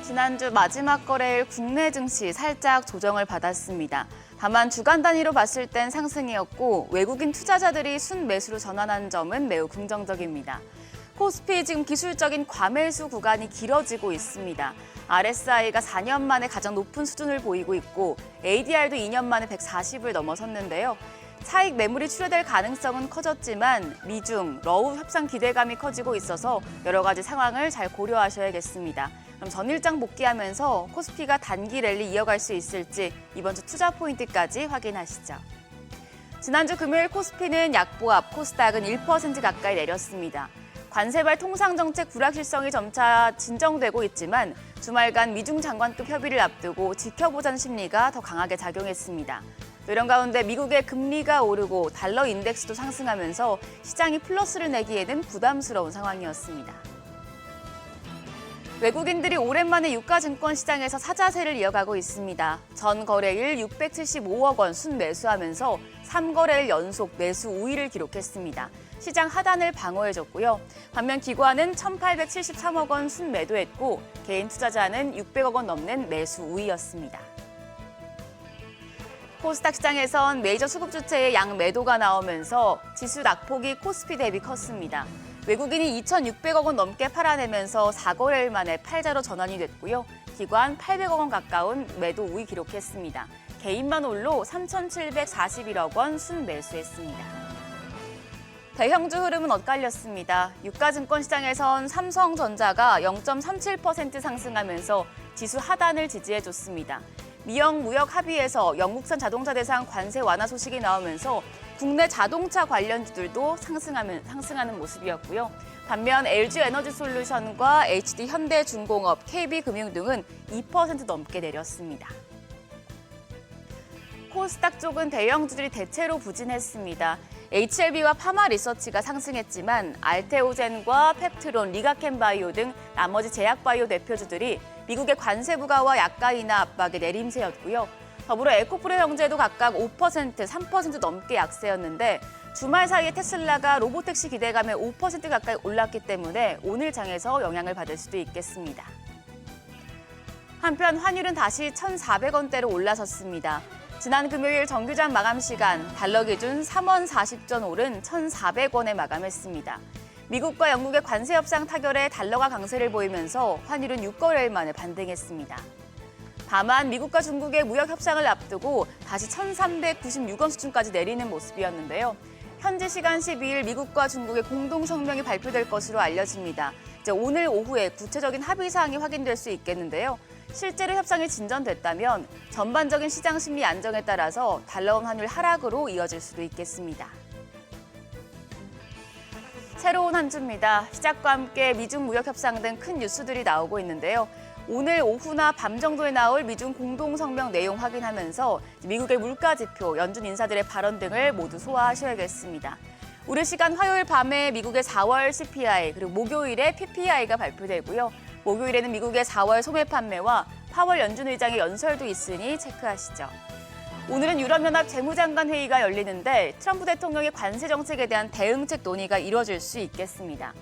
지난주 마지막 거래일 국내 증시 살짝 조정을 받았습니다. 다만 주간 단위로 봤을 땐 상승이었고 외국인 투자자들이 순매수로 전환한 점은 매우 긍정적입니다. 코스피 지금 기술적인 과매수 구간이 길어지고 있습니다. RSI가 4년 만에 가장 높은 수준을 보이고 있고 ADR도 2년 만에 140을 넘어섰는데요. 차익 매물이 출회될 가능성은 커졌지만 미중, 러우 협상 기대감이 커지고 있어서 여러 가지 상황을 잘 고려하셔야겠습니다. 그럼 전일장 복귀하면서 코스피가 단기 랠리 이어갈 수 있을지 이번 주 투자 포인트까지 확인하시죠. 지난주 금요일 코스피는 약보합, 코스닥은 1% 가까이 내렸습니다. 관세발 통상정책 불확실성이 점차 진정되고 있지만 주말간 미중 장관급 협의를 앞두고 지켜보자는 심리가 더 강하게 작용했습니다. 이런 가운데 미국의 금리가 오르고 달러 인덱스도 상승하면서 시장이 플러스를 내기에는 부담스러운 상황이었습니다. 외국인들이 오랜만에 유가증권 시장에서 사자세를 이어가고 있습니다. 전 거래일 675억 원 순매수하면서 3거래일 연속 매수 우위를 기록했습니다. 시장 하단을 방어해줬고요. 반면 기관은 1,873억 원 순매도했고 개인 투자자는 600억 원 넘는 매수 우위였습니다. 코스닥 시장에선 메이저 수급주체의 양매도가 나오면서 지수 낙폭이 코스피 대비 컸습니다. 외국인이 2,600억 원 넘게 팔아내면서 4거래일 만에 팔자로 전환이 됐고요. 기관 800억 원 가까운 매도 우위 기록했습니다. 개인만 홀로 3,741억 원 순매수했습니다. 대형주 흐름은 엇갈렸습니다. 유가증권 시장에선 삼성전자가 0.37% 상승하면서 지수 하단을 지지해줬습니다. 미영 무역 합의에서 영국산 자동차 대상 관세 완화 소식이 나오면서 국내 자동차 관련주들도 상승하는 모습이었고요. 반면 LG에너지솔루션과 HD현대중공업, KB금융 등은 2% 넘게 내렸습니다. 코스닥 쪽은 대형주들이 대체로 부진했습니다. HLB와 파마리서치가 상승했지만 알테오젠과 펩트론, 리가켄바이오 등 나머지 제약바이오 대표주들이 미국의 관세 부과와 약가 인하 압박에 내림세였고요. 더불어 에코프로 형제도 각각 5%, 3% 넘게 약세였는데 주말 사이에 테슬라가 로보택시 기대감에 5% 가까이 올랐기 때문에 오늘 장에서 영향을 받을 수도 있겠습니다. 한편 환율은 다시 1,400원대로 올라섰습니다. 지난 금요일 정규장 마감 시간 달러 기준 3원 40전 오른 1,400원에 마감했습니다. 미국과 영국의 관세 협상 타결에 달러가 강세를 보이면서 환율은 6거래일 만에 반등했습니다. 다만 미국과 중국의 무역 협상을 앞두고 다시 1,396원 수준까지 내리는 모습이었는데요. 현지 시간 12일 미국과 중국의 공동 성명이 발표될 것으로 알려집니다. 이제 오늘 오후에 구체적인 합의 사항이 확인될 수 있겠는데요. 실제로 협상이 진전됐다면 전반적인 시장 심리 안정에 따라서 달러원 환율 하락으로 이어질 수도 있겠습니다. 새로운 한 주입니다. 시작과 함께 미중 무역 협상 등 큰 뉴스들이 나오고 있는데요. 오늘 오후나 밤 정도에 나올 미중 공동성명 내용 확인하면서 미국의 물가지표, 연준 인사들의 발언 등을 모두 소화하셔야겠습니다. 우리 시간 화요일 밤에 미국의 4월 CPI 그리고 목요일에 PPI가 발표되고요. 목요일에는 미국의 4월 소매 판매와 파월 연준 의장의 연설도 있으니 체크하시죠. 오늘은 유럽연합 재무장관 회의가 열리는데 트럼프 대통령의 관세 정책에 대한 대응책 논의가 이뤄질 수 있겠습니다.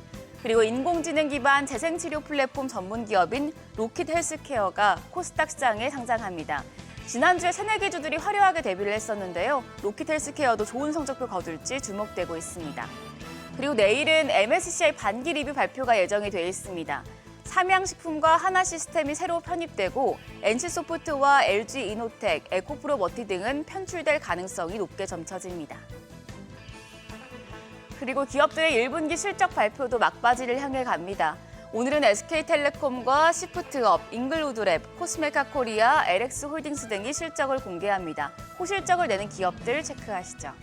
그리고 인공지능 기반 재생치료 플랫폼 전문 기업인 로킷 헬스케어가 코스닥 시장에 상장합니다. 지난주에 새네 개 주들이 화려하게 데뷔를 했었는데요. 로킷 헬스케어도 좋은 성적표 거둘지 주목되고 있습니다. 그리고 내일은 MSCI 반기 리뷰 발표가 예정이 돼 있습니다. 삼양식품과 하나시스템이 새로 편입되고 NC소프트와 LG이노텍, 에코프로머티 등은 편출될 가능성이 높게 점쳐집니다. 그리고 기업들의 1분기 실적 발표도 막바지를 향해 갑니다. 오늘은 SK텔레콤과 시프트업, 잉글우드랩, 코스메카 코리아, LX홀딩스 등이 실적을 공개합니다. 호실적을 내는 기업들 체크하시죠.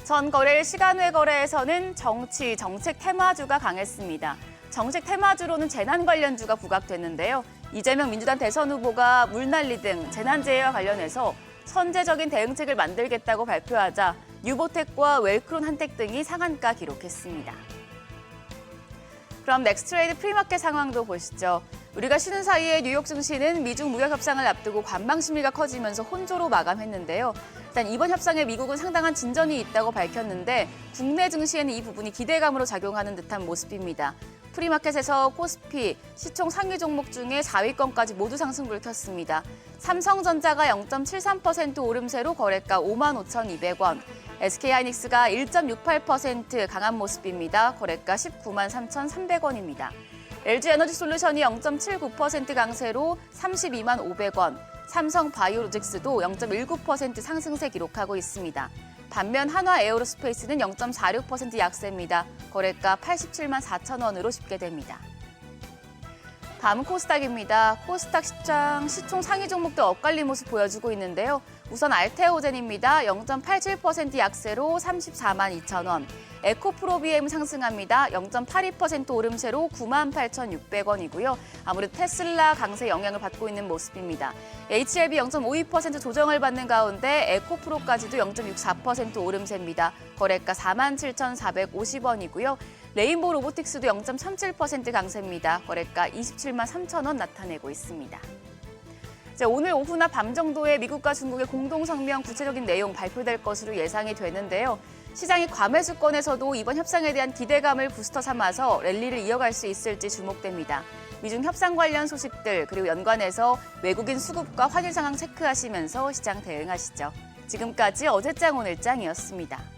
전 거래일 시간외 거래에서는 정치, 정책 테마주가 강했습니다. 정책 테마주로는 재난 관련주가 부각됐는데요. 이재명 민주당 대선 후보가 물난리 등 재난재해와 관련해서 선제적인 대응책을 만들겠다고 발표하자 뉴보텍과 웰크론 한택 등이 상한가 기록했습니다. 그럼 넥스트레이드 프리마켓 상황도 보시죠. 우리가 쉬는 사이에 뉴욕 증시는 미중 무역 협상을 앞두고 관망 심리가 커지면서 혼조로 마감했는데요. 일단 이번 협상에 미국은 상당한 진전이 있다고 밝혔는데 국내 증시에는 이 부분이 기대감으로 작용하는 듯한 모습입니다. 프리마켓에서 코스피, 시총 상위 종목 중에 4위권까지 모두 상승불 켰습니다. 삼성전자가 0.73% 오름세로 거래가 55,200원, SK하이닉스가 1.68% 강한 모습입니다. 거래가 193만 3,300원입니다. LG에너지솔루션이 0.79% 강세로 32만 500원, 삼성바이오로직스도 0.19% 상승세 기록하고 있습니다. 반면 한화에어로스페이스는 0.46% 약세입니다. 거래가 87만 4천 원으로 집계됩니다. 다음은 코스닥입니다. 코스닥 시총 상위 종목도 엇갈린 모습 보여주고 있는데요. 우선 알테오젠입니다. 0.87% 약세로 34만 2천 원. 에코프로비엠 상승합니다. 0.82% 오름세로 98,600원이고요. 아무래도 테슬라 강세 영향을 받고 있는 모습입니다. HLB 0.52% 조정을 받는 가운데 에코프로까지도 0.64% 오름세입니다. 거래가 47,450원이고요. 레인보우 로보틱스도 0.37% 강세입니다. 거래가 27만 3천 원 나타내고 있습니다. 오늘 오후나 밤 정도에 미국과 중국의 공동성명 구체적인 내용 발표될 것으로 예상이 되는데요. 시장이 과매수권에서도 이번 협상에 대한 기대감을 부스터 삼아서 랠리를 이어갈 수 있을지 주목됩니다. 미중 협상 관련 소식들 그리고 연관해서 외국인 수급과 환율 상황 체크하시면서 시장 대응하시죠. 지금까지 어제장 오늘장이었습니다.